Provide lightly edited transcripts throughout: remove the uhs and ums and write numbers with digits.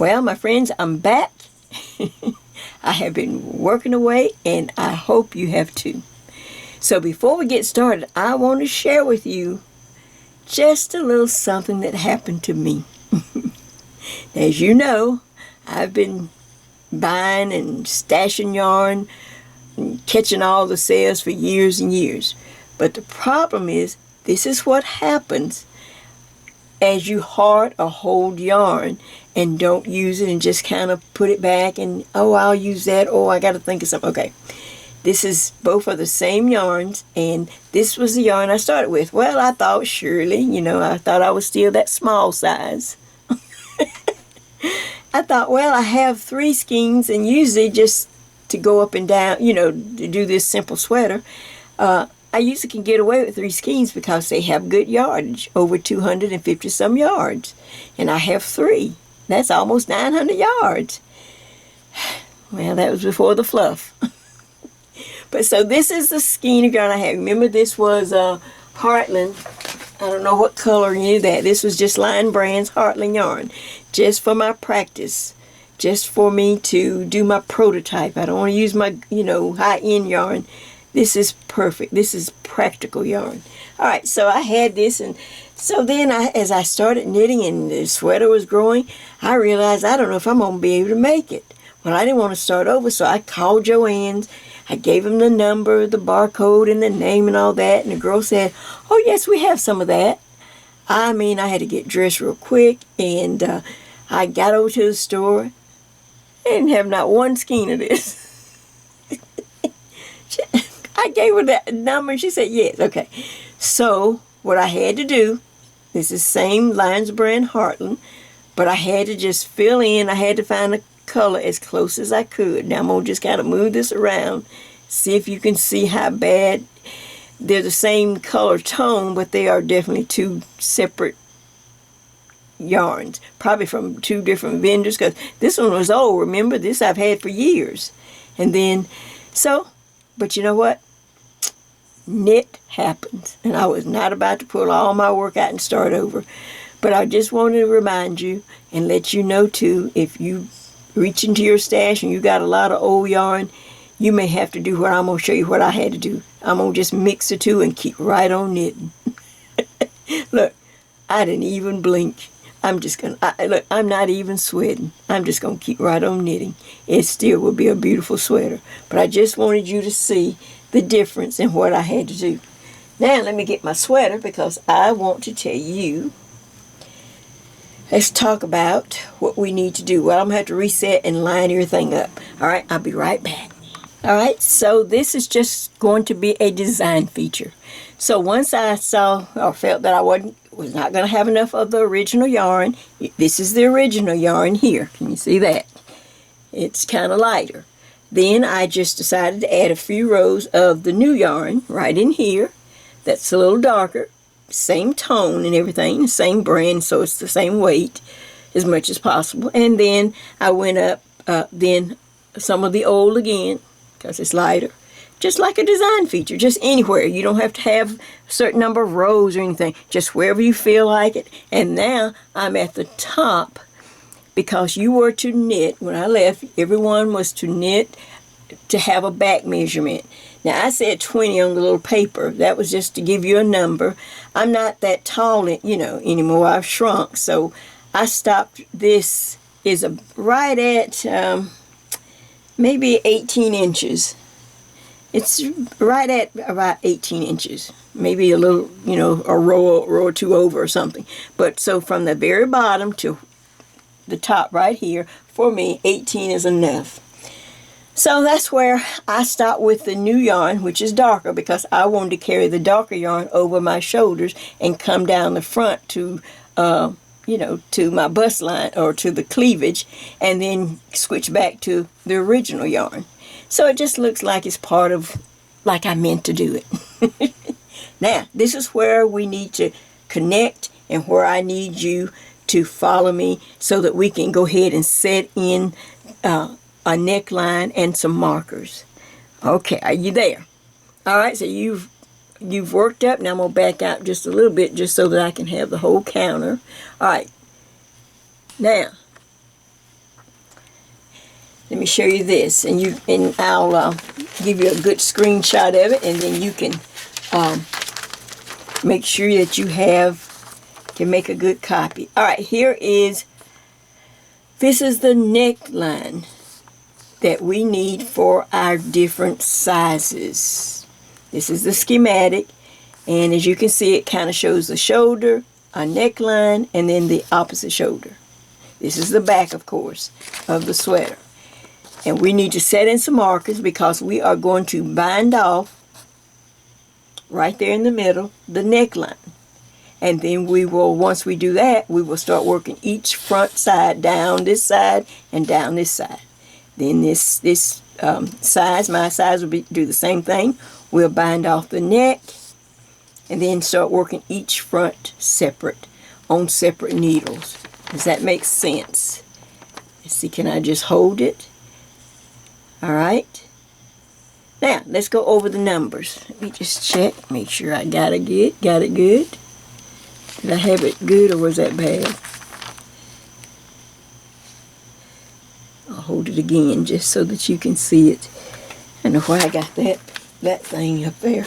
Well, my friends, I'm back. I have been working away, and I hope you have too. So before we get started, I want to share with you just a little something that happened to me. As you know, I've been buying and stashing yarn and catching all the sales for years and years. But the problem is, this is what happens as you hoard or hold yarn and don't use it and just kind of put it back and, oh, I'll use that. Oh, I got to think of something. Okay. This is both are the same yarns, and this was the yarn I started with. Well, I thought surely, I thought I was still that small size. I thought, well, I have 3 skeins, and usually just to go up and down, to do this simple sweater, I usually can get away with 3 skeins because they have good yardage, over 250 some yards, and I have 3. That's almost 900 yards. Well, that was before the fluff. But so this is the skein of yarn I have. Remember, this was Heartland. I don't know what color any of that. This was just Line Brand's Heartland yarn, just for my practice, just for me to do my prototype. I don't want to use my, high-end yarn. This is perfect. This is practical yarn. All right, so I had this, and so then as I started knitting and the sweater was growing, I realized I don't know if I'm going to be able to make it. Well, I didn't want to start over, so I called Joann's. I gave him the number, the barcode, and the name and all that, and the girl said, oh, yes, we have some of that. I had to get dressed real quick, and I got over to the store. I didn't have not one skein of this. I gave her that number, and she said, yes, okay. So what I had to do, this is same Lines Brand Heartland, but I had to just fill in. I had to find a color as close as I could. Now I'm going to just kind of move this around, see if you can see how bad. They're the same color tone, but they are definitely 2 separate yarns, probably from 2 different vendors, because this one was old. Remember, this I've had for years. And then, but you know what? Knit happens, and I was not about to pull all my work out and start over. But I just wanted to remind you and let you know too, if you reach into your stash and you got a lot of old yarn, you may have to do what I'm going to show you what I had to do. I'm going to just mix the 2 and keep right on knitting. Look, I didn't even blink. I'm just going to, look, I'm not even sweating. I'm just going to keep right on knitting. It still will be a beautiful sweater. But I just wanted you to see the difference in what I had to do. Now let me get my sweater, because I want to tell you. Let's talk about what we need to do. Well, I'm going to have to reset and line everything up. All right, I'll be right back. All right, so this is just going to be a design feature. So once I saw or felt that I was not going to have enough of the original yarn, this is the original yarn here. Can you see that? It's kind of lighter. Then I just decided to add a few rows of the new yarn right in here. That's a little darker. Same tone and everything, same brand, so it's the same weight as much as possible. And then I went up then some of the old again, because it's lighter, just like a design feature, just anywhere. You don't have to have a certain number of rows or anything, just wherever you feel like it. And now I'm at the top, because you were to knit, when I left, everyone was to knit to have a back measurement. Now, I said 20 on the little paper. That was just to give you a number. I'm not that tall, anymore. I've shrunk. So I stopped. This is right at maybe 18 inches. It's right at about 18 inches. Maybe a little, a row or 2 over or something. But so from the very bottom to the top right here, for me, 18 is enough. So that's where I start with the new yarn, which is darker, because I wanted to carry the darker yarn over my shoulders and come down the front to, to my bust line or to the cleavage, and then switch back to the original yarn. So it just looks like it's part of, like I meant to do it. Now, this is where we need to connect and where I need you to follow me so that we can go ahead and set in a neckline and some markers. Okay, are you there? All right, so you've worked up. Now I'm going to back out just a little bit just so that I can have the whole counter. All right, now let me show you this, and I'll give you a good screenshot of it, and then you can make sure that you can make a good copy. All right, this is the neckline that we need for our different sizes. This is the schematic, and as you can see, it kind of shows the shoulder, a neckline, and then the opposite shoulder. This is the back, of course, of the sweater. And we need to set in some markers because we are going to bind off right there in the middle the neckline. And then once we do that, we will start working each front side, down this side and down this side. Then this size, my size, will do the same thing. We'll bind off the neck and then start working each front separate on separate needles. Does that make sense? Let's see, can I just hold it? All right. Now, let's go over the numbers. Let me just check, make sure I got it good. Did I have it good or was that bad? I'll hold it again just so that you can see it. I don't know why I got that thing up there.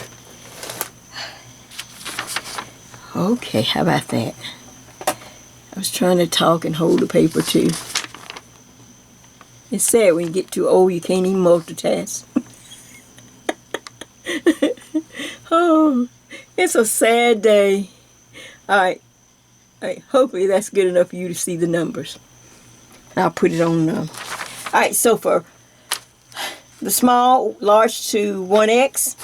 Okay, how about that? I was trying to talk and hold the paper too. It's sad when you get too old you can't even multitask. Oh, it's a sad day. All right, hopefully that's good enough for you to see the numbers. I'll put it on. All right, so for the small, large to 1X,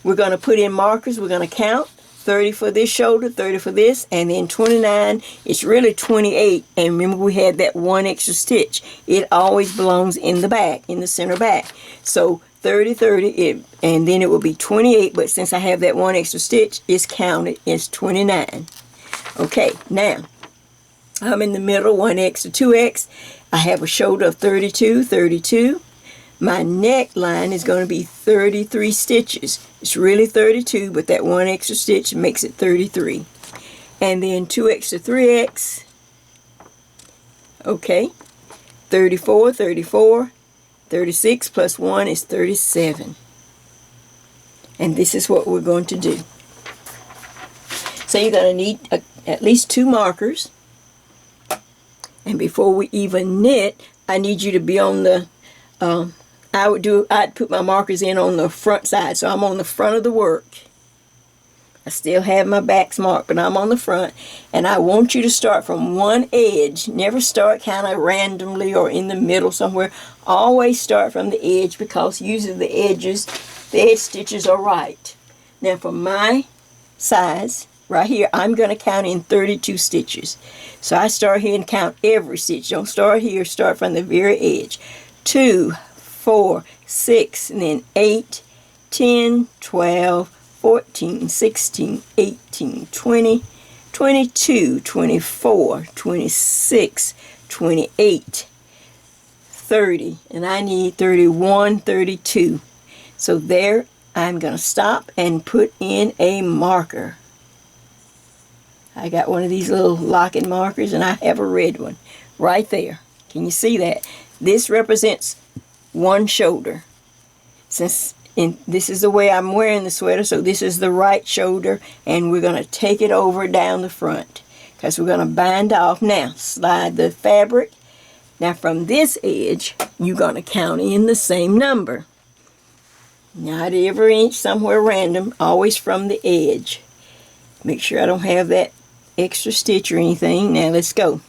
we're going to put in markers. We're going to count 30 for this shoulder, 30 for this, and then 29. It's really 28. And remember, we had that one extra stitch. It always belongs in the back, in the center back. So 30, 30, and then it will be 28. But since I have that one extra stitch, it's counted. It's 29. Okay, now I'm in the middle, 1X to 2X. I have a shoulder of 32, 32. My neckline is going to be 33 stitches. It's really 32, but that one extra stitch makes it 33. And then 2X to 3X. Okay. 34, 34. 36 plus 1 is 37. And this is what we're going to do. So you're going to need at least 2 markers. And before we even knit, I need you to be on the... I'd put my markers in on the front side, so I'm on the front of the work. I still have my backs marked, but I'm on the front, and I want you to start from one edge. Never start kind of randomly or in the middle somewhere. Always start from the edge because usually the edge stitches are right. Now for my size, right here, I'm going to count in 32 stitches. So I start here and count every stitch. Don't start here, start from the very edge. 2, 4, 6, and then 8, 10, 12, 14, 16, 18, 20, 22, 24, 26, 28, 30, and I need 31, 32. So there, I'm going to stop and put in a marker. I got one of these little locking markers, and I have a red one right there. Can you see that? This represents one shoulder. This is the way I'm wearing the sweater, so this is the right shoulder, and we're going to take it over down the front because we're going to bind off. Now, slide the fabric. Now, from this edge, you're going to count in the same number. Not every inch, somewhere random, always from the edge. Make sure I don't have that extra stitch or anything. Now, let's go.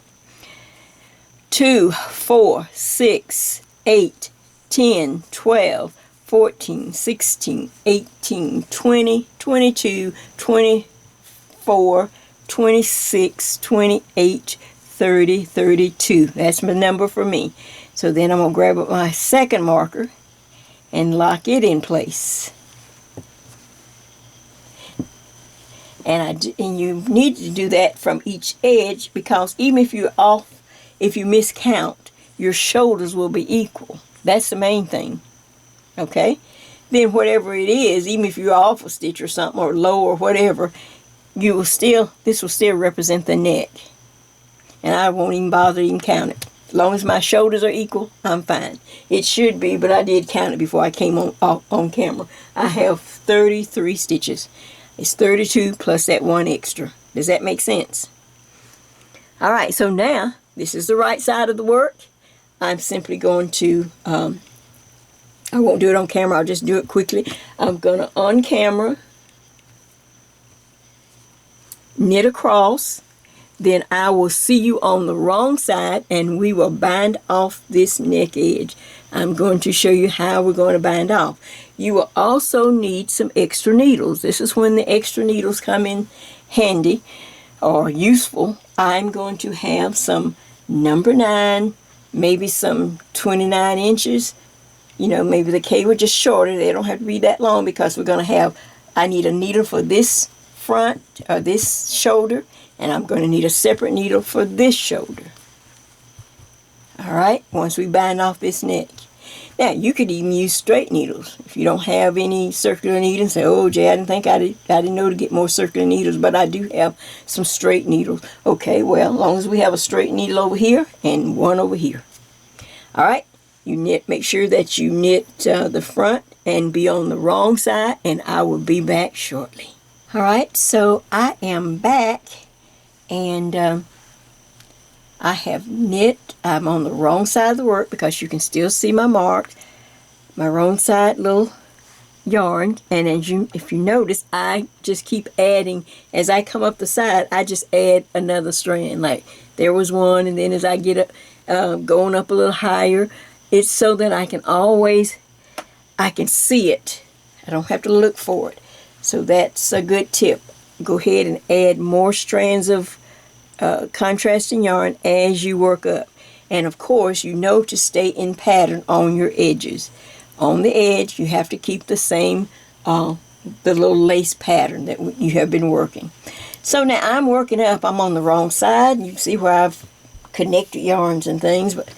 2, 4, 6, 8, 10, 12, 14, 16, 18, 20, 22, 24, 26, 28, 30, 32. That's my number for me. So then I'm going to grab up my second marker and lock it in place. And you need to do that from each edge because even if you're off, if you miscount, your shoulders will be equal. That's the main thing. Okay? Then whatever it is, even if you're off a stitch or something or low or whatever, this will still represent the neck. And I won't even bother to even count it. As long as my shoulders are equal, I'm fine. It should be, but I did count it before I came on camera. I have 33 stitches. It's 32 plus that one extra. Does that make sense? All right, so now this is the right side of the work. I'm simply going to, I won't do it on camera, I'll just do it quickly. I'm going to, on camera, knit across. Then I will see you on the wrong side and we will bind off this neck edge. I'm going to show you how we're going to bind off. You will also need some extra needles. This is when the extra needles come in handy or useful. I'm going to have some number 9, maybe some 29 inches. You know, maybe the cable just shorter. They don't have to be that long because we're going to have, I need a needle for this front or this shoulder. And I'm going to need a separate needle for this shoulder. Alright, once we bind off this neck. Now, you could even use straight needles. If you don't have any circular needles, say, oh, Jay, I didn't know to get more circular needles, but I do have some straight needles. Okay, well, as long as we have a straight needle over here and one over here. Alright, you knit, make sure that you knit the front and be on the wrong side, and I will be back shortly. Alright, so I am back. And I have knit. I'm on the wrong side of the work because you can still see my marks, my wrong side little yarn. And if you notice, I just keep adding. As I come up the side, I just add another strand. Like there was one, and then as I get up, going up a little higher, it's so that I can see it. I don't have to look for it. So that's a good tip. Go ahead and add more strands of contrasting yarn as you work up. And of course, you know to stay in pattern on your edges. On the edge, you have to keep the same, the little lace pattern that you have been working. So now I'm working up. I'm on the wrong side. You can see where I've connected yarns and things, but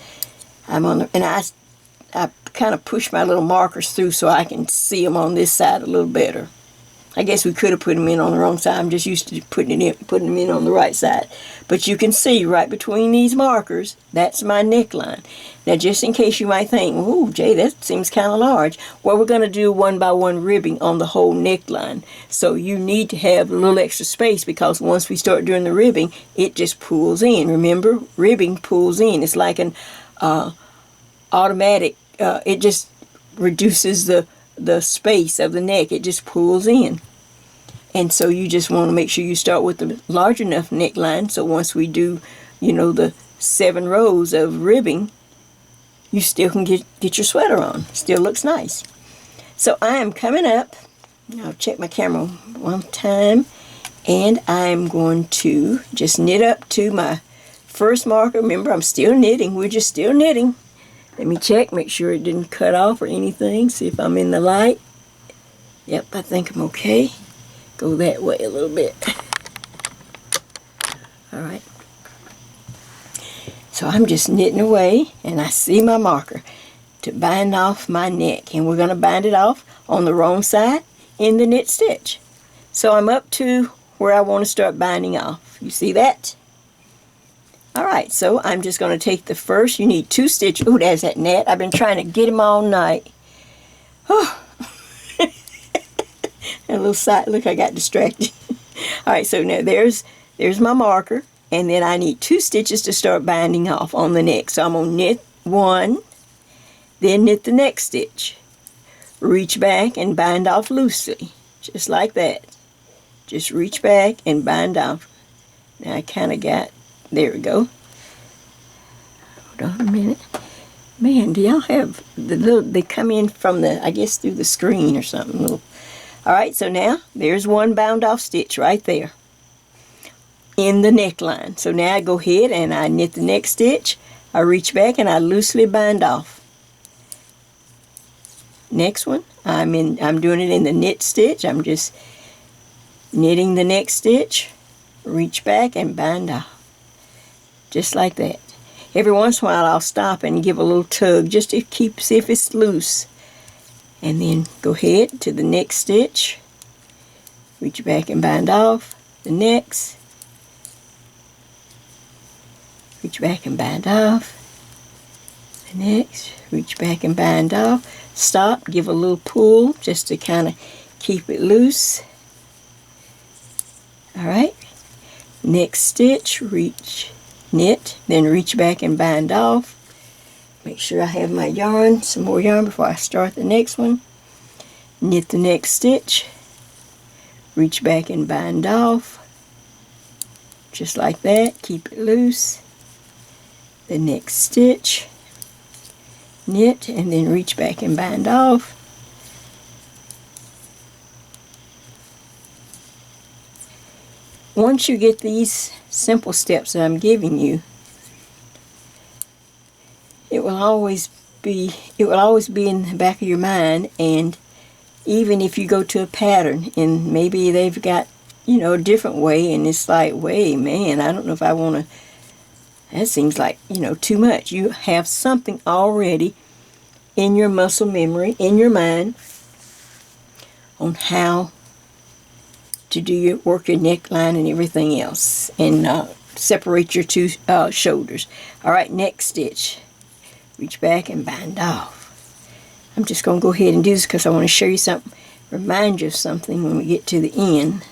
I'm on the, and I kind of push my little markers through so I can see them on this side a little better. I guess we could have put them in on the wrong side. I'm just used to putting them in on the right side. But you can see right between these markers, that's my neckline. Now, just in case you might think, oh, Jay, that seems kind of large. Well, we're going to do 1 by 1 ribbing on the whole neckline. So you need to have a little extra space because once we start doing the ribbing, it just pulls in. Remember, ribbing pulls in. It's like an automatic, it just reduces the space of the neck. It just pulls in. And so you just want to make sure you start with the large enough neckline so once we do, you know, the 7 rows of ribbing, you still can get your sweater on. Still looks nice. So I am coming up. I'll check my camera one time, and I'm going to just knit up to my first marker. Remember, I'm still knitting. We're just still knitting. Let me check, make sure it didn't cut off or anything. See if I'm in the light. Yep, I think I'm okay. Go that way a little bit. Alright. So I'm just knitting away, and I see my marker to bind off my neck. And we're going to bind it off on the wrong side in the knit stitch. So I'm up to where I want to start binding off. You see that? Alright, so I'm just going to take the first, you need 2 stitches. Ooh, there's that net. I've been trying to get him all night. Oh. A little side, look, I got distracted. Alright, so now there's my marker, and then I need 2 stitches to start binding off on the neck. So I'm going to knit 1, then knit the next stitch. Reach back and bind off loosely, just like that. Just reach back and bind off. Now I kind of got, there we go. Hold on a minute. Man, do y'all have the little, they come in from the, I guess through the screen or something. Little. Alright, so now there's 1 bound off stitch right there in the neckline. So now I go ahead and I knit the next stitch. I reach back and I loosely bind off. Next one, I'm doing it in the knit stitch. I'm just knitting the next stitch, reach back and bind off. Just like that. Every once in a while I'll stop and give a little tug just to see if it's loose. And then go ahead to the next stitch, reach back and bind off, the next, reach back and bind off, Next, reach back and bind off. Stop, give a little pull just to kind of keep it loose. Alright, next stitch, reach, knit, then reach back and bind off. Make sure I have my yarn, some more yarn before I start the next one. Knit the next stitch, reach back and bind off. Just like that, keep it loose. The next stitch, knit, and then reach back and bind off. Once you get these simple steps that I'm giving you, it will always be in the back of your mind. And even if you go to a pattern and maybe they've got, you know, a different way, and it's like, wait, man, I don't know if I want to, that seems like, you know, too much. You have something already in your muscle memory, in your mind, on how to do your work, your neckline and everything else, and separate your two shoulders. Alright, next stitch, reach back and bind off. I'm just going to go ahead and do this because I want to show you something, remind you of something when we get to the end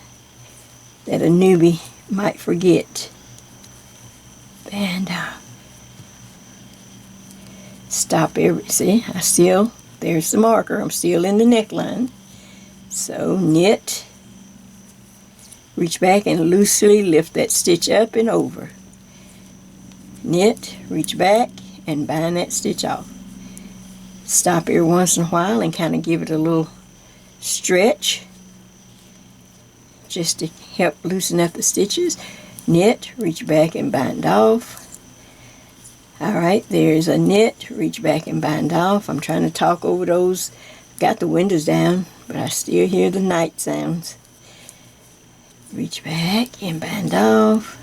that a newbie might forget. Band off. Stop every, see, there's the marker, I'm still in the neckline. So knit, reach back and loosely lift that stitch up and over. Knit, reach back and bind that stitch off. Stop every once in a while and kind of give it a little stretch just to help loosen up the stitches. Knit, reach back and bind off. Alright, there's a knit, reach back and bind off. I'm trying to talk over those. Got the windows down, but I still hear the night sounds. Reach back and bind off.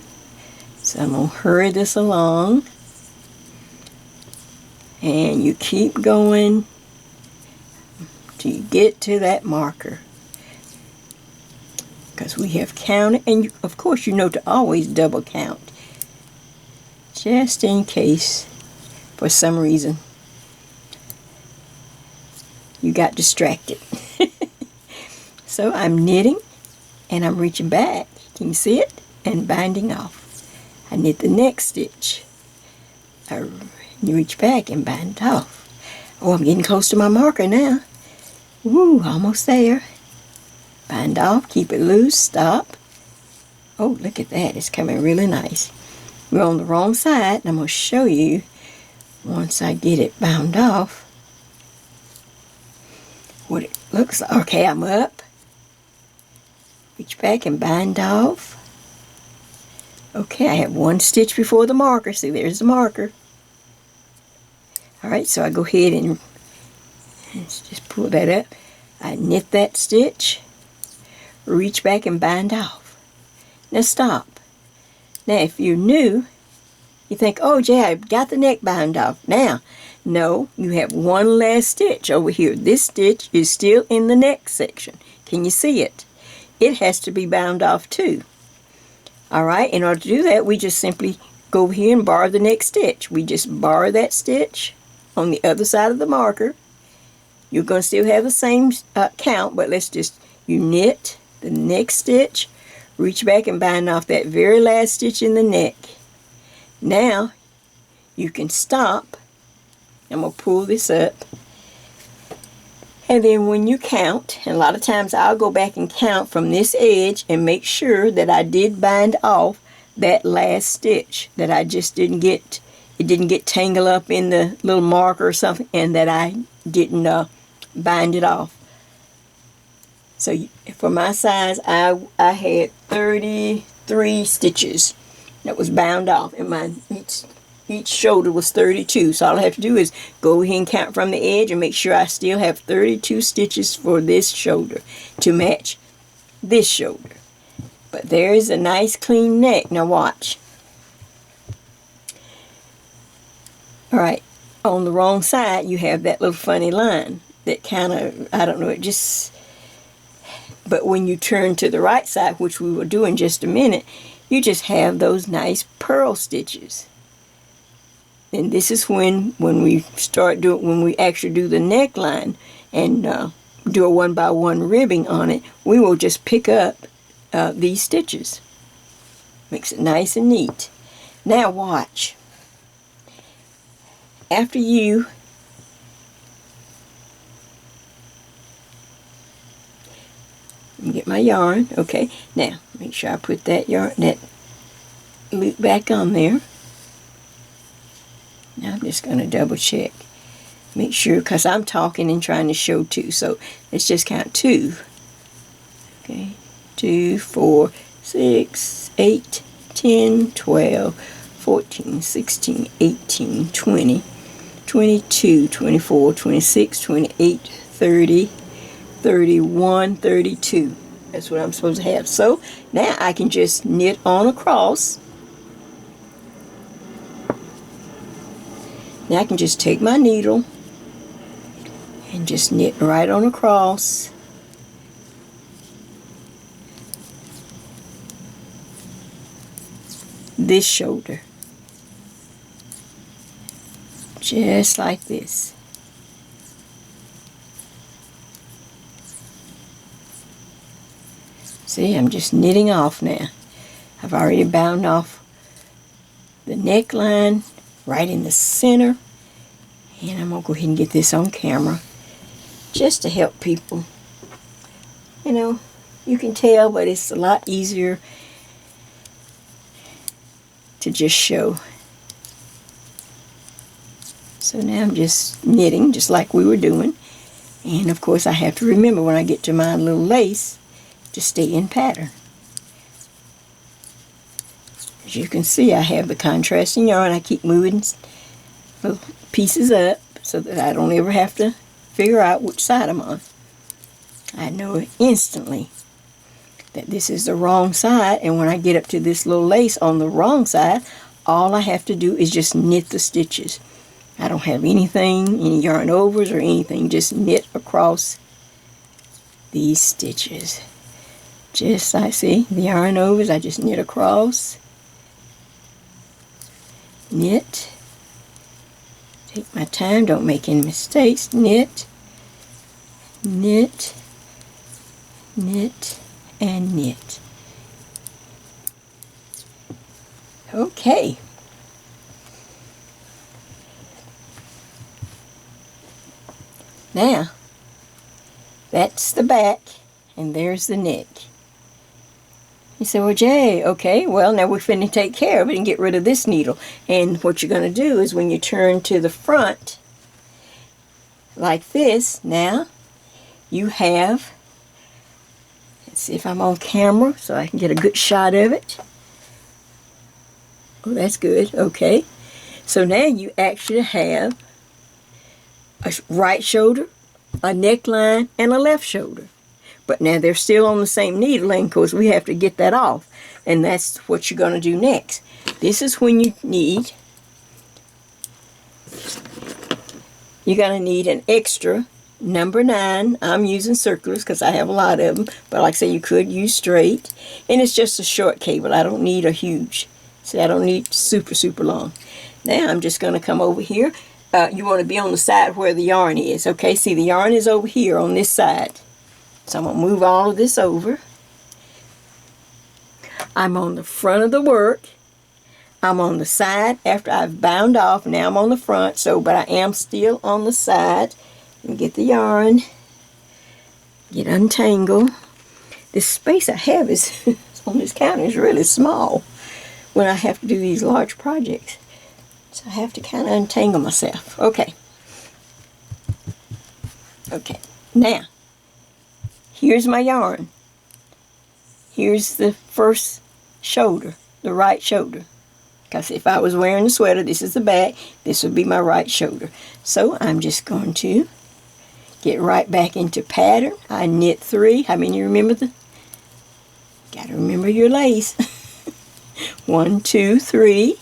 So I'm going to hurry this along. And you keep going till you get to that marker. Because we have counted, and you, of course you know to always double count. Just in case, for some reason, you got distracted. So I'm knitting, and I'm reaching back. Can you see it? And binding off. I knit the next stitch. You reach back and bind off. Oh, I'm getting close to my marker now. Woo, almost there. Bind off, keep it loose, stop. Oh, look at that, it's coming really nice. We're on the wrong side, and I'm going to show you once I get it bound off what it looks like. Okay, I'm up. Reach back and bind off. Okay, I have one stitch before the marker. See, there's the marker. Alright, so I go ahead and just pull that up. I knit that stitch, reach back and bind off. Now stop. Now if you're new, you think, oh Jay, I got the neck bound off. Now, no, you have one last stitch over here. This stitch is still in the neck section. Can you see it? It has to be bound off too. Alright, in order to do that, we just simply go over here and bar the next stitch. We just bar that stitch on the other side of the marker. You're going to still have the same count, but let's just, you knit the next stitch, reach back and bind off that very last stitch in the neck. Now, you can stop. I'm going to pull this up. And then when you count, and a lot of times I'll go back and count from this edge and make sure that I did bind off that last stitch, that I just didn't get, it didn't get tangled up in the little marker or something, and that I didn't bind it off. So for my size, I had 33 stitches that was bound off, and my each shoulder was 32. So all I have to do is go ahead and count from the edge and make sure I still have 32 stitches for this shoulder to match this shoulder. But there is a nice clean neck. Now watch. Alright, on the wrong side you have that little funny line that kind of, I don't know, it just, but when you turn to the right side, which we will do in just a minute, you just have those nice purl stitches. And this is when we actually do the neckline and do a 1-by-1 ribbing on it, we will just pick up these stitches. Makes it nice and neat. Now watch. After you get my yarn, okay. Now make sure I put that loop back on there. Now I'm just going to double check. Make sure, because I'm talking and trying to show too. So let's just count 2. Okay, 2, 4, 6, 8, 10, 12, 14, 16, 18, 20, 22, 24, 26, 28, 30, 31, 32. That's what I'm supposed to have. So now I can just knit on across. Now I can just take my needle and just knit right on across. This shoulder. Just like this. See, I'm just knitting off now. I've already bound off the neckline right in the center. And I'm going to go ahead and get this on camera just to help people. You know, you can tell, but it's a lot easier to just show. So now I'm just knitting just like we were doing. And of course I have to remember when I get to my little lace to stay in pattern. As you can see, I have the contrasting yarn. I keep moving little pieces up so that I don't ever have to figure out which side I'm on. I know instantly that this is the wrong side, and when I get up to this little lace on the wrong side, all I have to do is just knit the stitches. I don't have any yarn overs or anything, just knit across these stitches. Just like, see, the yarn overs, I just knit across, knit, take my time, don't make any mistakes, knit, knit, knit, and knit. Okay. Now, that's the back, and there's the neck. You say, well, Jay, okay, well, now we're finna take care of it and get rid of this needle. And what you're going to do is when you turn to the front, like this, now, you have, let's see if I'm on camera so I can get a good shot of it. Oh, that's good, okay. So now you actually have a right shoulder, a neckline, and a left shoulder. But now they're still on the same needle, and of course we have to get that off. And that's what you're going to do next. This is when you're going to need an extra number 9. I'm using circulars because I have a lot of them. But like I say, you could use straight. And it's just a short cable. I don't need a huge. See, I don't need super, super long. Now I'm just going to come over here. You want to be on the side where the yarn is. Okay, see, the yarn is over here on this side. So I'm going to move all of this over. I'm on the front of the work. I'm on the side after I've bound off. Now I'm on the front, but I am still on the side. And get the yarn. Get untangled. This space I have is on this counter is really small when I have to do these large projects. So I have to kind of untangle myself. Okay. Okay. Now, here's my yarn. Here's the first shoulder, the right shoulder. Because if I was wearing a sweater, this is the back, this would be my right shoulder. So I'm just going to get right back into pattern. I knit 3. How many remember got to remember your lace. 1, 2, 3.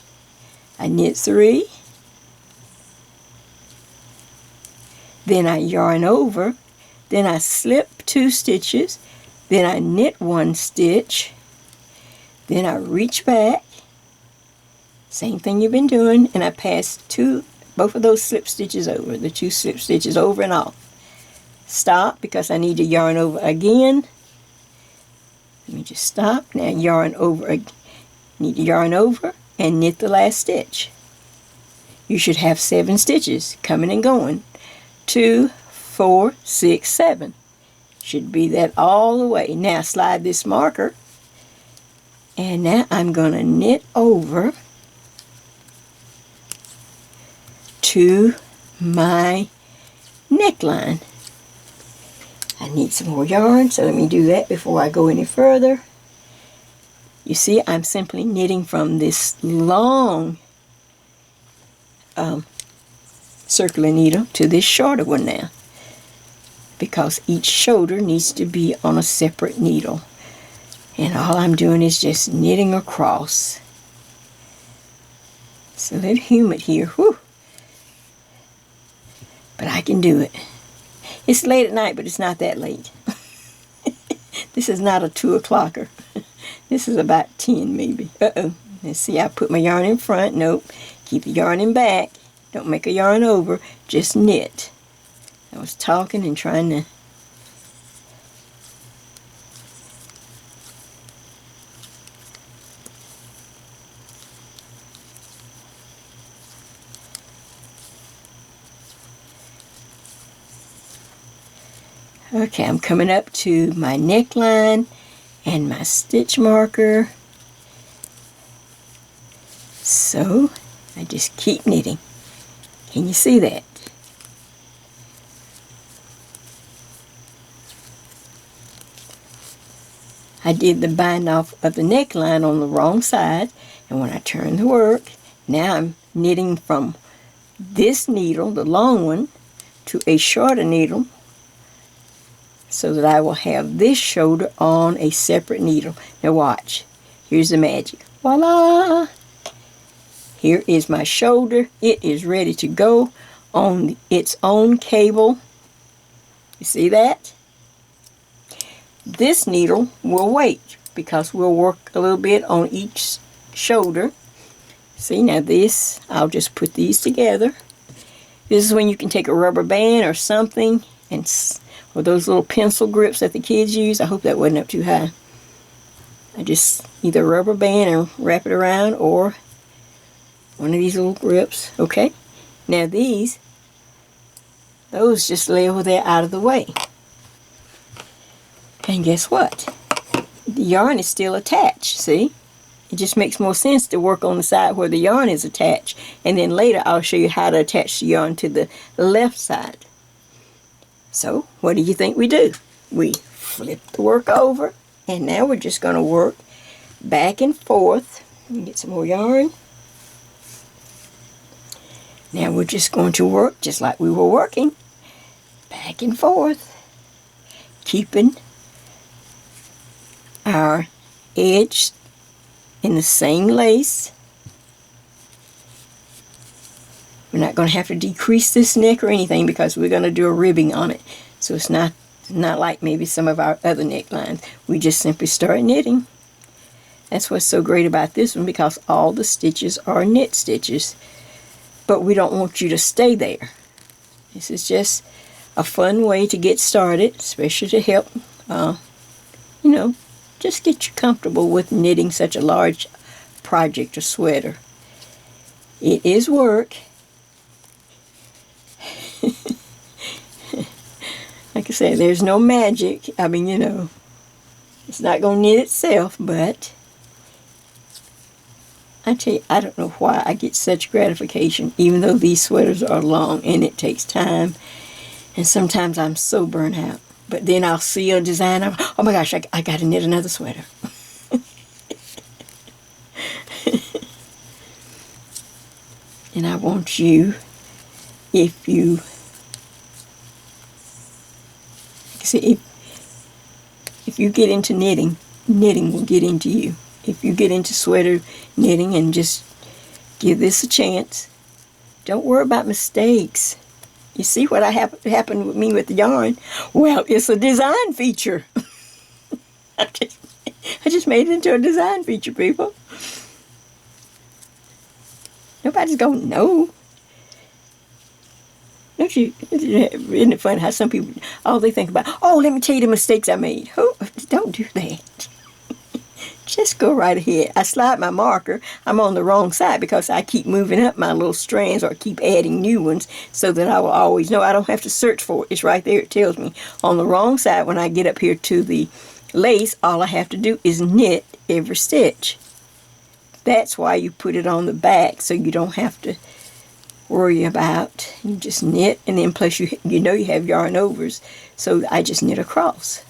I knit 3. Then I yarn over. Then I slip 2 stitches. Then I knit 1 stitch. Then I reach back. Same thing you've been doing, and I passed both of those slip stitches over, the 2 slip stitches over and off. Stop, because I need to yarn over again. Let me just stop. Now yarn over, need to yarn over and knit the last stitch. You should have 7 stitches coming and going. 2, 4, 6, 7. Should be that all the way. Now slide this marker, and now I'm going to knit over to my neckline. I need some more yarn, so let me do that before I go any further. You see, I'm simply knitting from this long circular needle to this shorter one now, because each shoulder needs to be on a separate needle. And all I'm doing is just knitting across. It's a little humid here, whew. But I can do it. It's late at night, but it's not that late. This is not a 2 o'clocker. This is about 10 maybe. Uh-oh. Let's see, I put my yarn in front. Nope. Keep the yarn in back. Don't make a yarn over. Just knit. I was talking and trying to... Okay, I'm coming up to my neckline and my stitch marker. So, I just keep knitting. Can you see that? I did the bind off of the neckline on the wrong side, and when I turn the work, now I'm knitting from this needle, the long one, to a shorter needle, so that I will have this shoulder on a separate needle. Now watch. Here's the magic. Voila! Here is my shoulder. It is ready to go on its own cable. You see that? This needle will wait, because we'll work a little bit on each shoulder. See, now this, I'll just put these together. This is when you can take a rubber band or something, or those little pencil grips that the kids use. I hope that wasn't up too high. I just either rubber band and wrap it around, or one of these little grips. Okay, now those just lay over there out of the way. And guess what? The yarn is still attached, see? It just makes more sense to work on the side where the yarn is attached. And then later I'll show you how to attach the yarn to the left side. So, what do you think we do? We flip the work over, and now we're just going to work back and forth. Let me get some more yarn. Now we're just going to work just like we were working, back and forth, keeping our edge in the same lace. We're not going to have to decrease this neck or anything, because we're going to do a ribbing on it. So it's not like maybe some of our other necklines. We just simply start knitting. That's what's so great about this one, because all the stitches are knit stitches. But we don't want you to stay there. This is just a fun way to get started, especially to help, just get you comfortable with knitting such a large project or sweater. It is work. Like I said, there's no magic. I mean, it's not going to knit itself, but I tell you, I don't know why I get such gratification, even though these sweaters are long and it takes time. And sometimes I'm so burnt out. But then I'll see a design, oh my gosh, I got to knit another sweater. And I want you, if you get into knitting, knitting will get into you. If you get into sweater knitting and just give this a chance, don't worry about mistakes. You see what happened with me with the yarn? Well, it's a design feature. I just made it into a design feature, people. Nobody's gonna know. Don't you? Isn't it funny how some people, all they think about, oh, let me tell you the mistakes I made. Oh, don't do that. Just go right ahead. I slide my marker. I'm on the wrong side because I keep moving up my little strands or keep adding new ones so that I will always know. I don't have to search for it. It's right there. It tells me. On the wrong side, when I get up here to the lace, all I have to do is knit every stitch. That's why you put it on the back, so you don't have to worry about. You just knit, and then plus you know you have yarn overs, so I just knit across.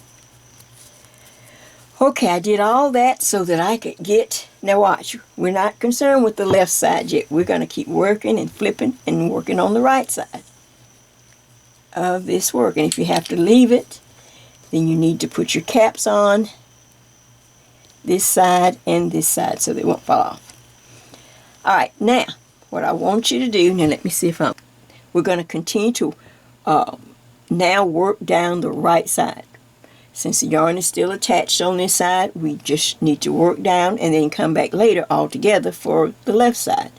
Okay, I did all that so that I could get, now watch, we're not concerned with the left side yet. We're going to keep working and flipping and working on the right side of this work. And if you have to leave it, then you need to put your caps on this side and this side so they won't fall off. Alright, now, what I want you to do, now let me see if we're going to continue to now work down the right side. Since the yarn is still attached on this side, we just need to work down and then come back later all together for the left side.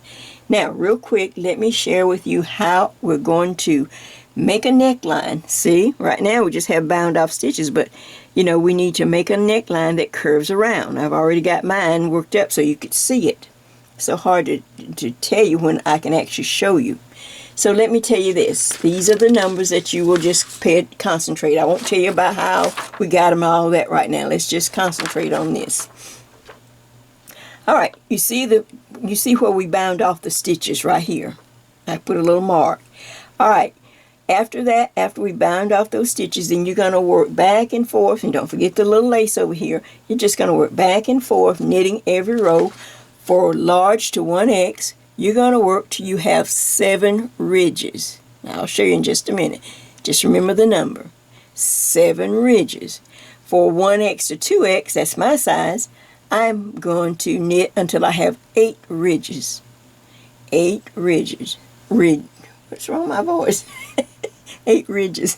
Now, real quick, let me share with you how we're going to make a neckline. See, right now we just have bound off stitches, but you know, we need to make a neckline that curves around. I've already got mine worked up so you could see it. It's so hard to tell you when I can actually show you. So let me tell you this. These are the numbers that you will just concentrate. I won't tell you about how we got them all that right now. Let's just concentrate on this. All right, you see where we bound off the stitches right here. I put a little mark. All right, after that, after we bound off those stitches, then you're going to work back and forth, and don't forget the little lace over here. You're just going to work back and forth, knitting every row for large to 1X. You're going to work till you have 7 ridges. Now, I'll show you in just a minute. Just remember the number. 7 ridges. For 1X to 2X, that's my size, I'm going to knit until I have 8 ridges. 8 ridges. What's wrong with my voice? 8 ridges.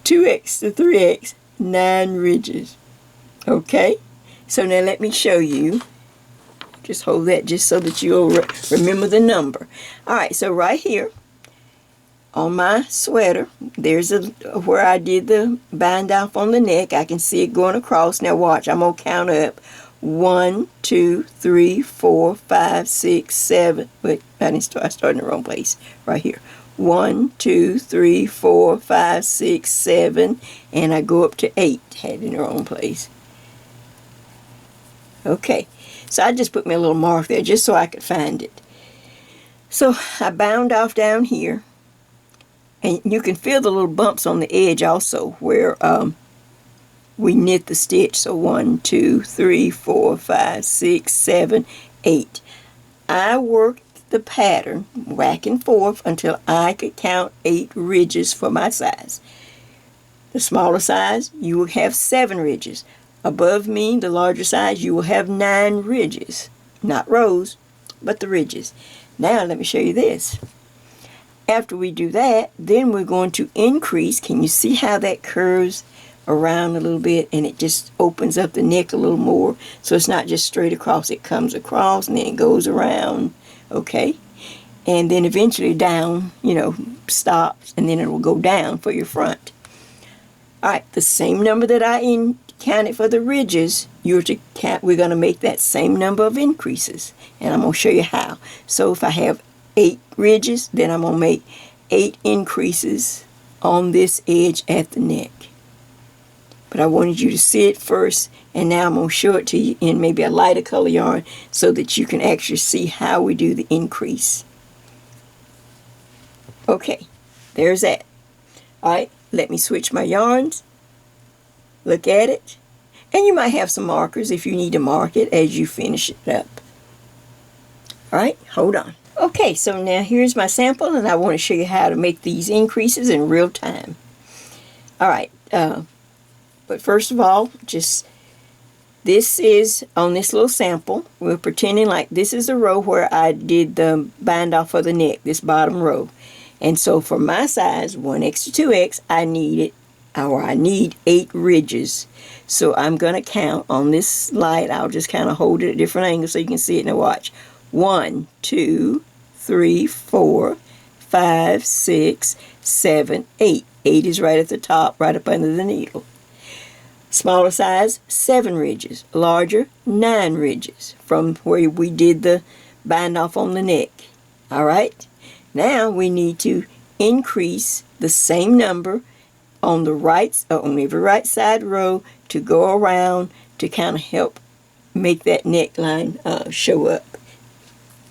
2X to 3X, 9 ridges. Okay? So now let me show you. Just hold that just so that you'll remember the number. Alright, so right here on my sweater, there's where I did the bind off on the neck. I can see it going across. Now watch, I'm going to count up. 1, 2, 3, 4, 5, 6, 7. Wait, I started in the wrong place. Right here. 1, 2, 3, 4, 5, 6, 7. And I go up to 8. Had it in the wrong place. Okay. So I just put my little mark there just so I could find it. So I bound off down here. And you can feel the little bumps on the edge also where we knit the stitch. So 1, 2, 3, 4, 5, 6, 7, 8. I worked the pattern back and forth until I could count 8 ridges for my size. The smaller size, you will have 7 ridges. Above me, the larger size, you will have 9 ridges. Not rows, but the ridges. Now let me show you this. After we do that, then we're going to increase. Can you see how that curves around a little bit and it just opens up the neck a little more? So it's not just straight across. It comes across and then it goes around. Okay? And then eventually down, you know, stops, and then it will go down for your front. Alright, the same number that I counted for the ridges, we're going to make that same number of increases. And I'm going to show you how. So if I have 8 ridges, then I'm going to make 8 increases on this edge at the neck. But I wanted you to see it first, and now I'm going to show it to you in maybe a lighter color yarn so that you can actually see how we do the increase. Okay, there's that. Alright, let me switch my yarns. Look at it. And you might have some markers if you need to mark it as you finish it up. Alright, hold on. Okay, so now here's my sample, and I want to show you how to make these increases in real time. Alright, but first of all, this is on this little sample. We're pretending like this is the row where I did the bind off of the neck, this bottom row. And so for my size, 1X to 2X, I need 8 ridges. So I'm going to count on this slide. I'll just kind of hold it at different angles so you can see it. Now watch. 1, 2, 3, 4, 5, 6, 7, 8. 8 is right at the top, right up under the needle. Smaller size, 7 ridges. Larger, 9 ridges from where we did the bind off on the neck. All right? Now we need to increase the same number on the on every right side row to go around to kind of help make that neckline show up.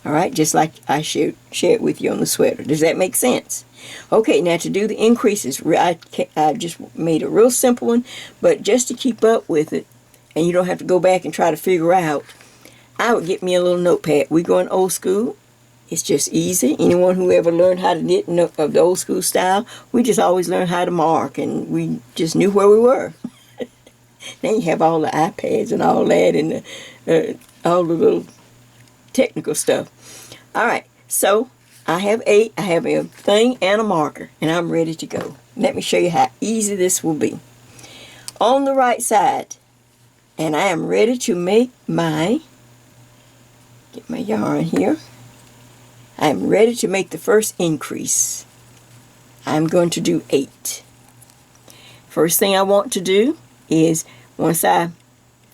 All right, just like I shared with you on the sweater. Does that make sense? Okay, now to do the increases, I just made a real simple one, but just to keep up with it, and you don't have to go back and try to figure out, I would get me a little notepad. We going old school. It's just easy. Anyone who ever learned how to knit of the old school style, we just always learned how to mark, and we just knew where we were. Now you have all the iPads and all that, and all the little technical stuff. All right, so I have 8. I have a thing and a marker, and I'm ready to go. Let me show you how easy this will be. On the right side, and I am ready to make get my yarn here. I am ready to make the first increase. I'm going to do 8. First thing I want to do is, once I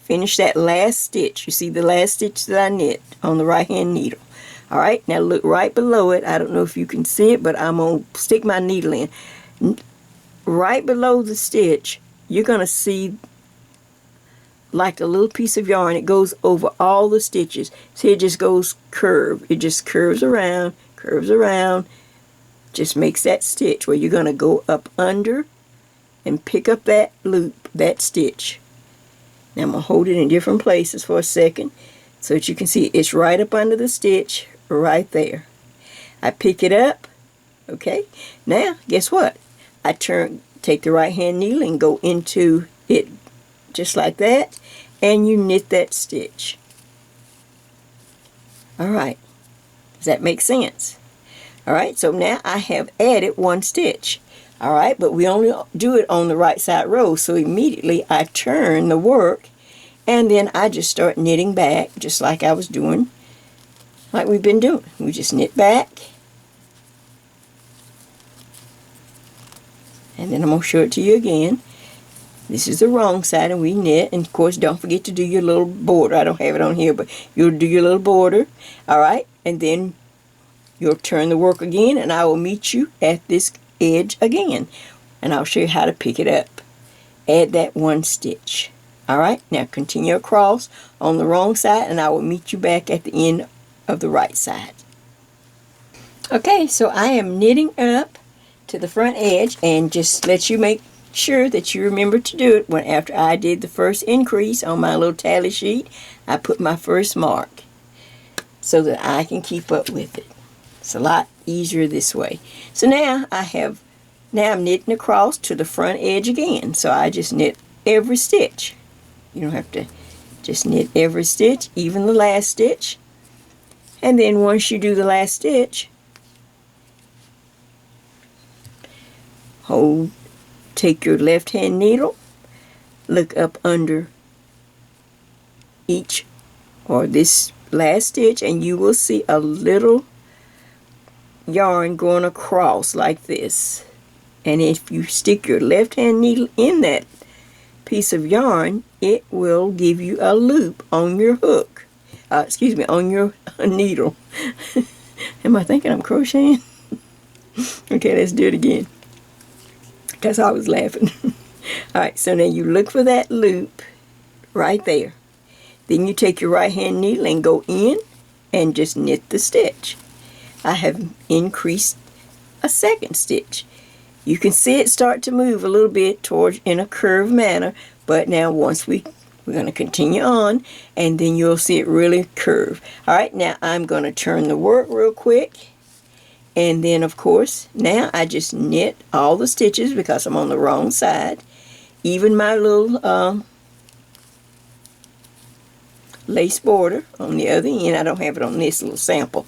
finish that last stitch, you see the last stitch that I knit on the right hand needle. All right, now look right below it. I don't know if you can see it, but I'm going to stick my needle in. Right below the stitch, you're going to see like a little piece of yarn. It goes over all the stitches. See, it just goes curved. It just curves around, just makes that stitch where you're going to go up under and pick up that loop, that stitch. Now I'm going to hold it in different places for a second so that you can see it's right up under the stitch right there. I pick it up. Okay, now guess what? I take the right hand needle and go into it just like that, and you knit that stitch. Alright, does that make sense? Alright, so now I have added 1 stitch. Alright, but we only do it on the right side row, so immediately I turn the work, and then I just start knitting back, just like I was doing, like we've been doing. We just knit back, and then I'm going to show it to you again. This is the wrong side, and we knit, and of course don't forget to do your little border. I don't have it on here, but you'll do your little border. Alright, and then you'll turn the work again, and I will meet you at this edge again, and I'll show you how to pick it up. Add that 1 stitch. Alright, now continue across on the wrong side, and I will meet you back at the end of the right side. Okay, so I am knitting up to the front edge, and just let you make sure that you remember to do it. When after I did the first increase on my little tally sheet, I put my first mark so that I can keep up with it. It's a lot easier this way. So now I'm knitting across to the front edge again. So I just knit every stitch. You don't have to just knit every stitch, even the last stitch. And then once you do the last stitch, take your left hand needle, look up under each or this last stitch, and you will see a little yarn going across like this. And if you stick your left hand needle in that piece of yarn, it will give you a loop on your hook. On your needle. Am I thinking I'm crocheting? Okay, let's do it again. That's how I was laughing. Alright, so now you look for that loop right there. Then you take your right hand needle and go in and just knit the stitch. I have increased a second stitch. You can see it start to move a little bit towards in a curved manner, but now once we're going to continue on, and then you'll see it really curve. Alright, now I'm going to turn the work real quick. And then, of course, now I just knit all the stitches because I'm on the wrong side. Even my little lace border on the other end. I don't have it on this little sample.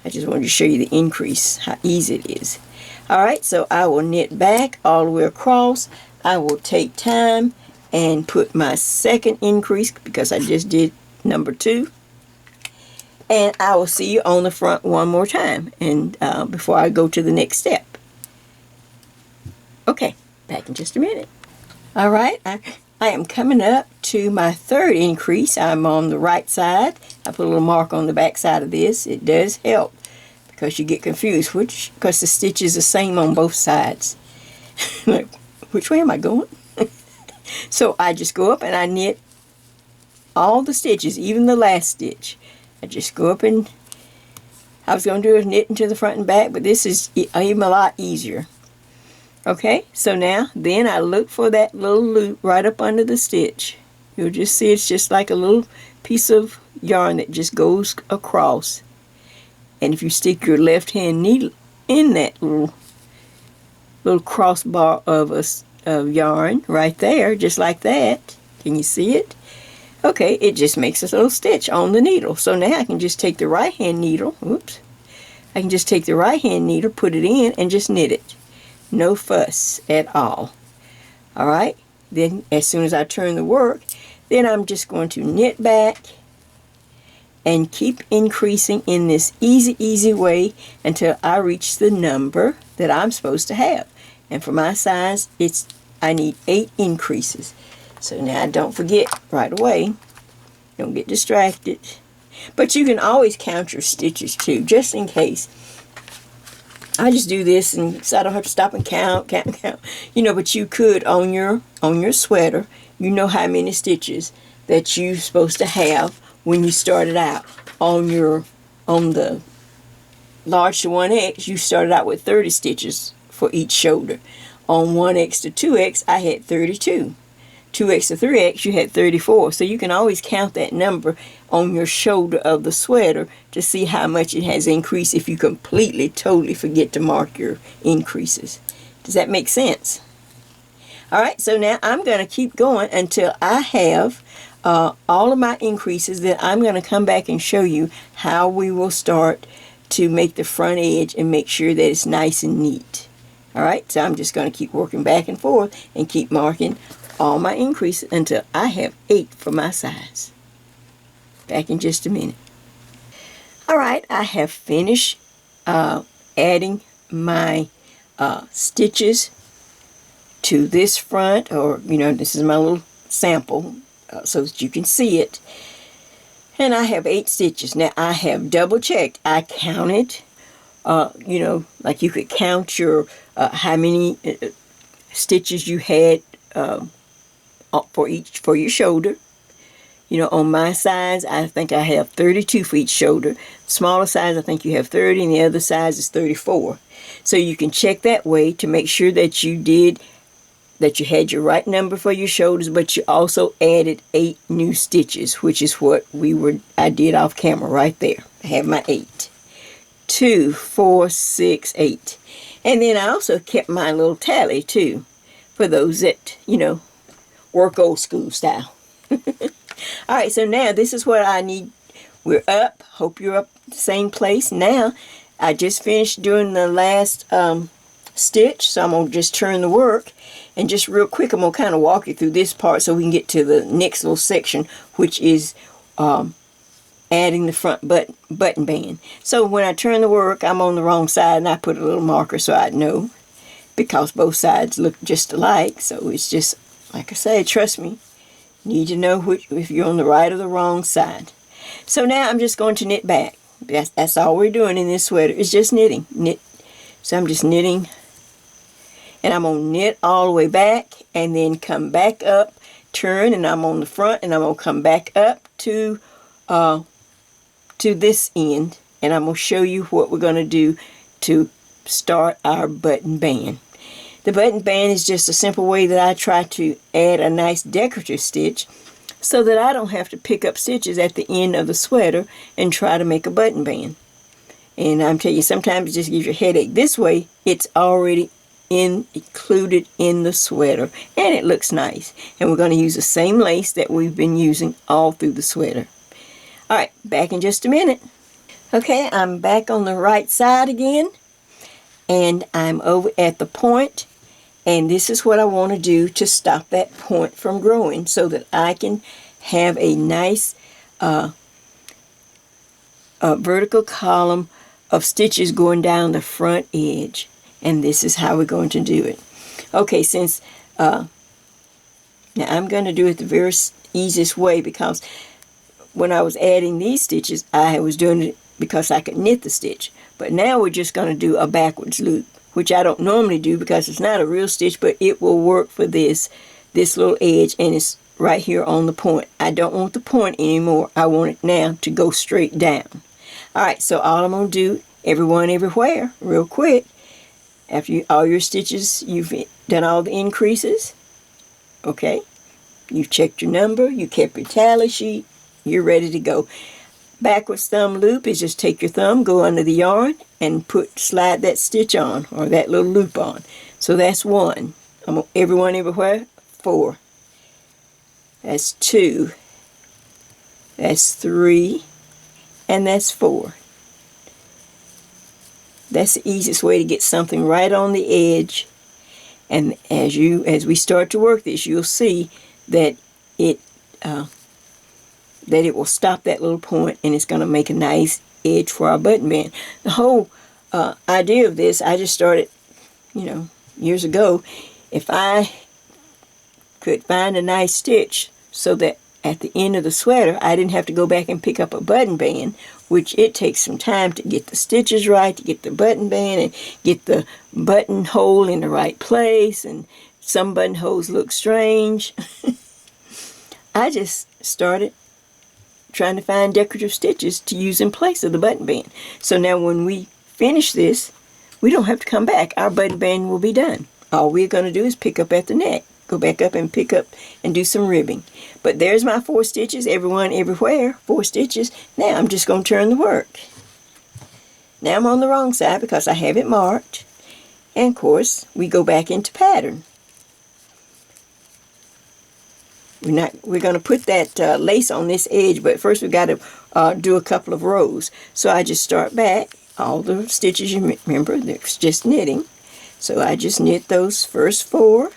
I just wanted to show you the increase, how easy it is. Alright, so I will knit back all the way across. I will take time and put my second increase because I just did number 2. And I will see you on the front one more time, and before I go to the next step. Okay, back in just a minute. All right, I am coming up to my third increase. I'm on the right side. I put a little mark on the back side of this. It does help because you get confused, because the stitch is the same on both sides. Like, which way am I going? So I just go up and I knit all the stitches, even the last stitch. I just go up, and I was going to do a knit into the front and back, but this is even a lot easier. Okay, so now, then I look for that little loop right up under the stitch. You'll just see it's just like a little piece of yarn that just goes across. And if you stick your left hand needle in that little crossbar of yarn right there, just like that, can you see it? Okay, it just makes a little stitch on the needle. So now I can just take the right hand needle, I can just take the right hand needle, put it in, and just knit it. No fuss at all. Alright, then as soon as I turn the work, then I'm just going to knit back and keep increasing in this easy way until I reach the number that I'm supposed to have. And for my size, I need 8 increases. So now don't forget right away, don't get distracted. But you can always count your stitches too, just in case. I just do this, and so I don't have to stop and count. You know, but you could on your sweater, you know how many stitches that you're supposed to have when you started out. On the large to 1X, you started out with 30 stitches for each shoulder. On 1X to 2X, I had 32. 2X to 3X, you had 34. So you can always count that number on your shoulder of the sweater to see how much it has increased if you totally forget to mark your increases. Does that make sense? Alright, so now I'm going to keep going until I have all of my increases. Then I'm going to come back and show you how we will start to make the front edge and make sure that it's nice and neat. Alright, so I'm just going to keep working back and forth and keep marking all my increases until I have 8 for my size. Back in just a minute. Alright, I have finished adding my stitches to this front, or this is my little sample so that you can see it. And I have 8 stitches. Now I have double checked. I counted, like you could count your how many stitches you had for your shoulder. On my size, I think I have 32 for each shoulder. Smaller size, I think you have 30, and the other size is 34. So you can check that way to make sure that you had your right number for your shoulders, but you also added 8 new stitches, which is what I did off camera right there. I have my 8. 2, 4, 6, 8. And then I also kept my little tally too, for those that, work old school style. Alright, so now this is what I need. We're up. Hope you're up the same place. Now, I just finished doing the last stitch, so I'm going to just turn the work. And just real quick, I'm going to kind of walk you through this part so we can get to the next little section, which is adding the front button band. So when I turn the work, I'm on the wrong side, and I put a little marker so I'd know, because both sides look just alike. So it's just, like I say, trust me, you need to know if you're on the right or the wrong side. So now I'm just going to knit back. That's all we're doing in this sweater, is just knitting. So I'm just knitting, and I'm going to knit all the way back and then come back up, turn, and I'm on the front, and I'm going to come back up to this end, and I'm going to show you what we're going to do to start our button band. The button band is just a simple way that I try to add a nice decorative stitch so that I don't have to pick up stitches at the end of the sweater and try to make a button band. And I'm telling you, sometimes it just gives you a headache. This way, it's already included in the sweater, and it looks nice. And we're going to use the same lace that we've been using all through the sweater. Alright, back in just a minute. Okay, I'm back on the right side again, and I'm over at the point. And this is what I want to do to stop that point from growing so that I can have a nice a vertical column of stitches going down the front edge. And this is how we're going to do it. Okay, since now I'm going to do it the very easiest way, because when I was adding these stitches, I was doing it because I could knit the stitch. But now we're just going to do a backwards loop, which I don't normally do because it's not a real stitch, but it will work for this little edge, and it's right here on the point. I don't want the point anymore. I want it now to go straight down. Alright, so all I'm going to do, everyone everywhere, real quick, after all your stitches, you've done all the increases, okay? You've checked your number, you kept your tally sheet, you're ready to go. Backwards thumb loop is just take your thumb, go under the yarn, and slide that stitch on, or that little loop on. So that's 1. Everyone everywhere, 4. That's 2. That's 3. And that's 4. That's the easiest way to get something right on the edge. And as we start to work this, you'll see that it will stop that little point, and it's going to make a nice edge for our button band. The whole idea of this, I just started, years ago. If I could find a nice stitch so that at the end of the sweater, I didn't have to go back and pick up a button band, which it takes some time to get the stitches right, to get the button band, and get the buttonhole in the right place, and some buttonholes look strange. I just started trying to find decorative stitches to use in place of the button band. So now when we finish this, we don't have to come back. Our button band will be done. All we're going to do is pick up at the neck. Go back up and pick up and do some ribbing. But there's my 4 stitches, everyone, everywhere, 4 stitches. Now I'm just going to turn the work. Now I'm on the wrong side because I have it marked. And of course, we go back into pattern. We're going to put that lace on this edge, but first we've got to do a couple of rows. So I just start back. All the stitches, you remember, it's just knitting. So I just knit those first 4.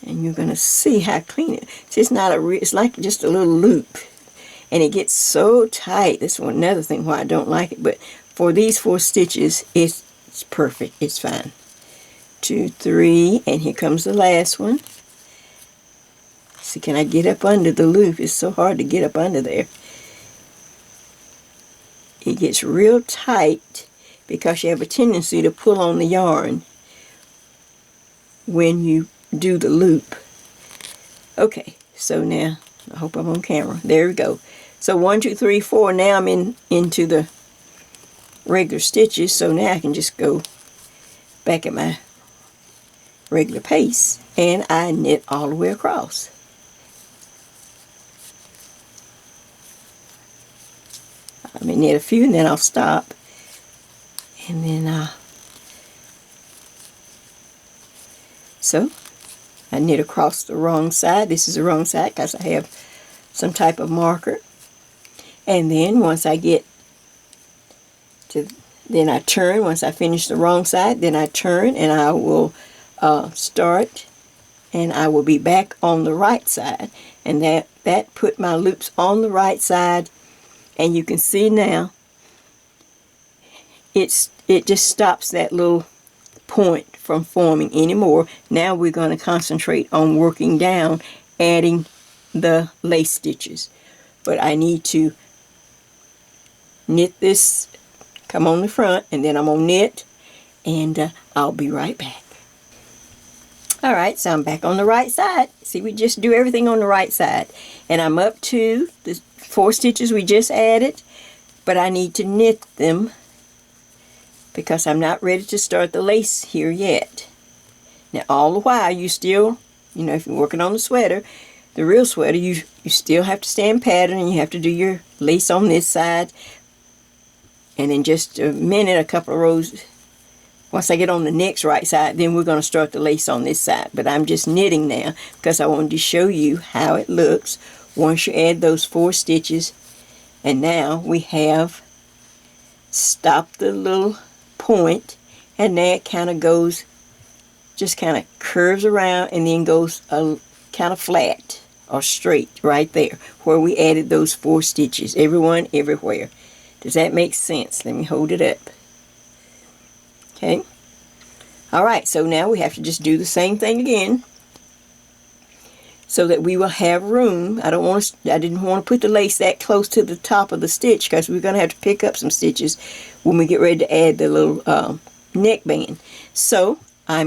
And you're going to see how clean it is. It's like just a little loop. And it gets so tight. That's another thing why I don't like it. But for these 4 stitches, it's perfect. It's fine. 2, 3, and here comes the last one. See, can I get up under the loop? It's so hard to get up under there. It gets real tight because you have a tendency to pull on the yarn when you do the loop. Okay, so now I hope I'm on camera. There we go. So 1, 2, 3, 4. Now I'm into the regular stitches. So now I can just go back at my regular pace, and I knit all the way across. I may knit a few, and then I'll stop, and then so I knit across the wrong side. This is the wrong side because I have some type of marker. And then once I get to, then I turn. Once I finish the wrong side, then I turn, and I will start, and I will be back on the right side. And that put my loops on the right side. And you can see now, it just stops that little point from forming anymore. Now we're going to concentrate on working down, adding the lace stitches. But I need to knit this, come on the front, and then I'm going to knit, and I'll be right back. Alright, so I'm back on the right side. See, we just do everything on the right side. And I'm up to the 4 stitches we just added, but I need to knit them because I'm not ready to start the lace here yet. Now all the while you still, if you're working on the sweater, the real sweater, you still have to stay in pattern, and you have to do your lace on this side. And in just a minute, a couple of rows, once I get on the next right side, then we're going to start the lace on this side. But I'm just knitting now because I wanted to show you how it looks once you add those 4 stitches. And now we have stopped the little point, and now it kind of goes, just kind of curves around, and then goes kind of flat or straight right there where we added those 4 stitches. Everyone, everywhere. Does that make sense? Let me hold it up. Okay. All right, so now we have to just do the same thing again so that we will have room. I didn't want to put the lace that close to the top of the stitch because we're going to have to pick up some stitches when we get ready to add the little neckband. So I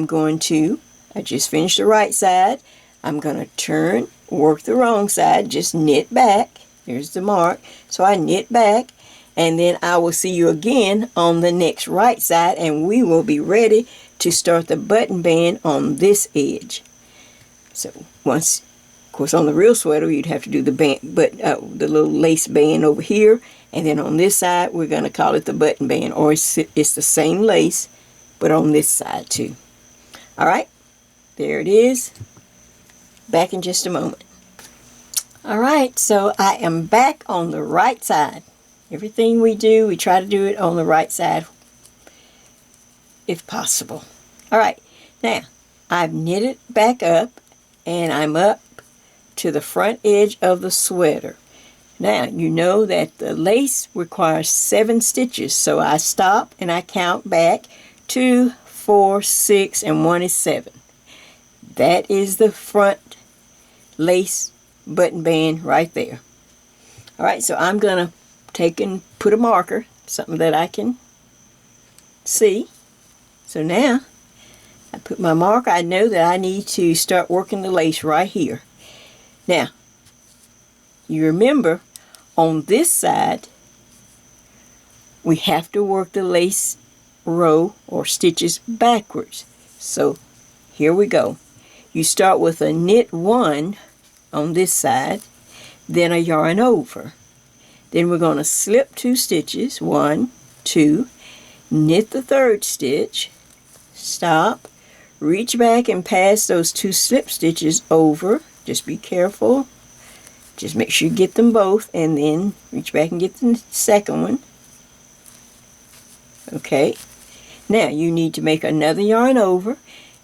just finished the right side. I'm going to turn, work the wrong side, just knit back. Here's the mark. So I knit back, and then I will see you again on the next right side, and we will be ready to start the button band on this edge. So once, of course, on the real sweater, you'd have to do the band, but the little lace band over here, and then on this side, we're going to call it the button band, or it's the same lace, but on this side too. All right, there it is. Back in just a moment. All right, so I am back on the right side. Everything we do, we try to do it on the right side if possible. All right, now I've knitted back up and I'm up to the front edge of the sweater. Now you know that the lace requires 7 stitches, so I stop and I count back 2, 4, 6, and 1 is 7. That is the front lace button band right there. All right, so I'm going to take and put a marker, something that I can see. So now I put my marker. I know that I need to start working the lace right here. Now, you remember on this side, we have to work the lace row or stitches backwards. So here we go. You start with a knit 1 on this side, then a yarn over. Then we're going to slip 2 stitches, 1, 2, knit the 3rd stitch, stop, reach back and pass those 2 slip stitches over. Just be careful. Just make sure you get them both, and then reach back and get the second one. Okay. Now you need to make another yarn over,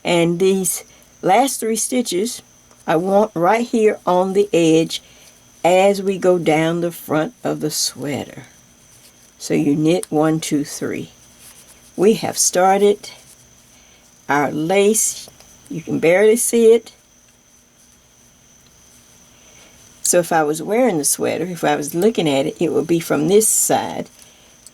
and these last 3 stitches I want right here on the edge as we go down the front of the sweater. So you knit 1, 2, 3. We have started our lace. You can barely see it. So if I was wearing the sweater, if I was looking at it, it would be from this side.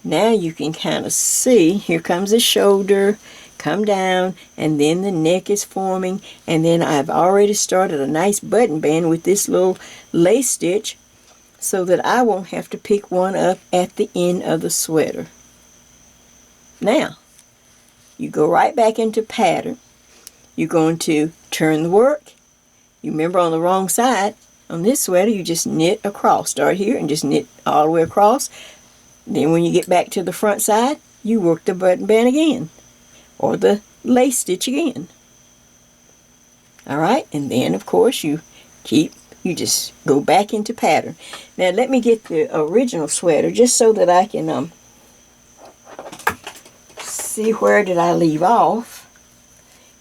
Now you can kind of see, here comes the shoulder, come down, and then the neck is forming, and then I've already started a nice button band with this little lace stitch so that I won't have to pick one up at the end of the sweater. Now, you go right back into pattern. You're going to turn the work. You remember on the wrong side, on this sweater, you just knit across. Start here and just knit all the way across. Then when you get back to the front side, you work the button band again, or the lace stitch again. All right, and then of course you just go back into pattern. Now let me get the original sweater just so that I can see where did I leave off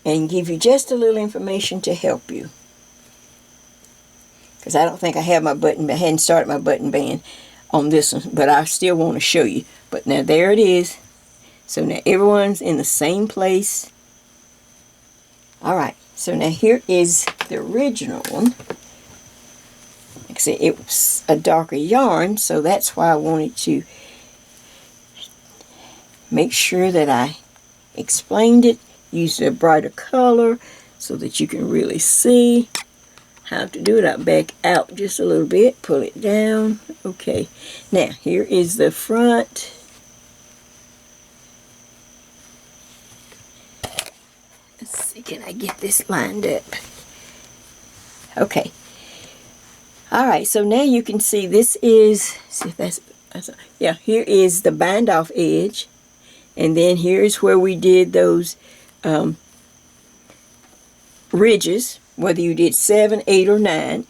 and give you just a little information to help you. Because I don't think I have my button, I hadn't started my button band on this one, but I still want to show you. But now there it is. So now everyone's in the same place. All right, so now here is the original one. Like I said, it was a darker yarn, so that's why I wanted to make sure that I explained it, used a brighter color so that you can really see how to do it. I'll back out just a little bit, pull it down. Okay, now here is the front. Let's see, can I get this lined up? Okay. All right, so now you can see this is, see if that's yeah, here is the bind off edge, and then here's where we did those ridges, whether you did 7, 8, or 9,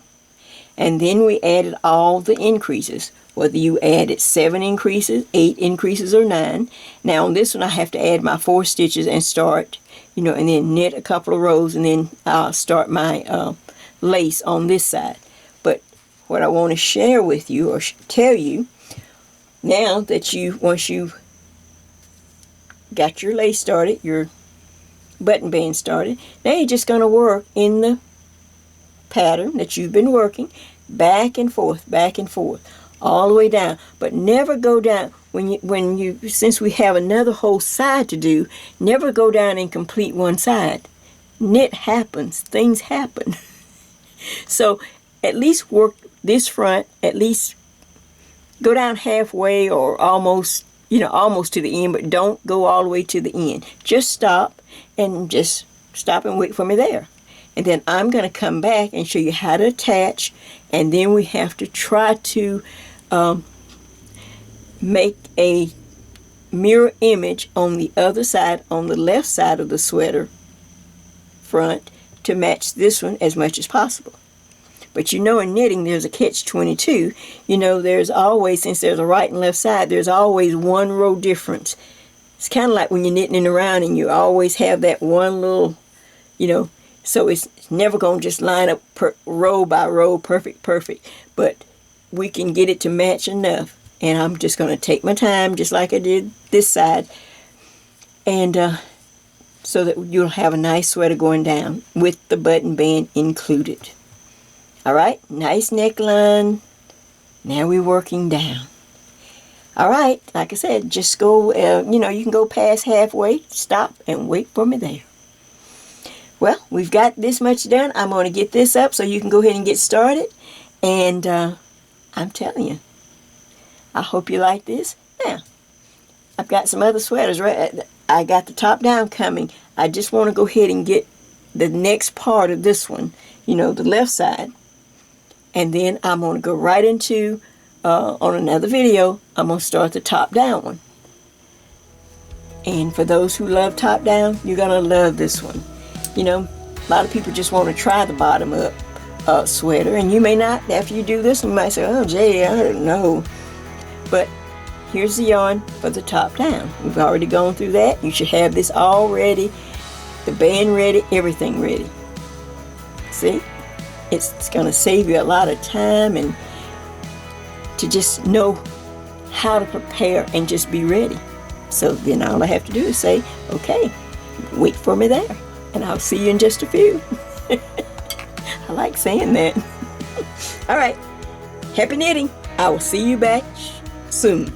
and then we added all the increases, whether you added 7 increases, 8 increases, or 9. Now on this one I have to add my 4 stitches and start, and then knit a couple of rows, and then I'll start my lace on this side. But what I want to share with you or tell you, Now that once you got your lace started, your button band started, now you're just going to work in the pattern that you've been working, back and forth, all the way down. But never go down since we have another whole side to do, never go down and complete one side. Knit happens, things happen. So at least work this front, at least go down halfway or almost to the end, but don't go all the way to the end. Just stop and wait for me there. And then I'm going to come back and show you how to attach, and then we have to try to make a mirror image on the other side, on the left side of the sweater front, to match this one as much as possible. But in knitting, there's a catch-22. There's always, since there's a right and left side, there's always one row difference. It's kind of like when you're knitting around and you always have that one little, so it's never going to just line up row by row, perfect. But we can get it to match enough. And I'm just going to take my time, just like I did this side. And so that you'll have a nice sweater going down with the button band included. Alright, nice neckline. Now we're working down. Alright, like I said, just go, you can go past halfway, stop, and wait for me there. Well, we've got this much done. I'm going to get this up so you can go ahead and get started. And I'm telling you, I hope you like this. Now, I've got some other sweaters, right? I got the top down coming. I just want to go ahead and get the next part of this one, the left side. And then I'm going to go right into, on another video, I'm going to start the top down one. And for those who love top down, you're going to love this one. A lot of people just want to try the bottom up sweater, and you may not. After you do this, you might say, oh, Jay, I don't know. But here's the yarn for the top down. We've already gone through that. You should have this all ready, the band ready, everything ready. See? It's going to save you a lot of time and to just know how to prepare and just be ready. So then all I have to do is say, okay, wait for me there, and I'll see you in just a few. I like saying that. All right, happy knitting. I will see you back soon.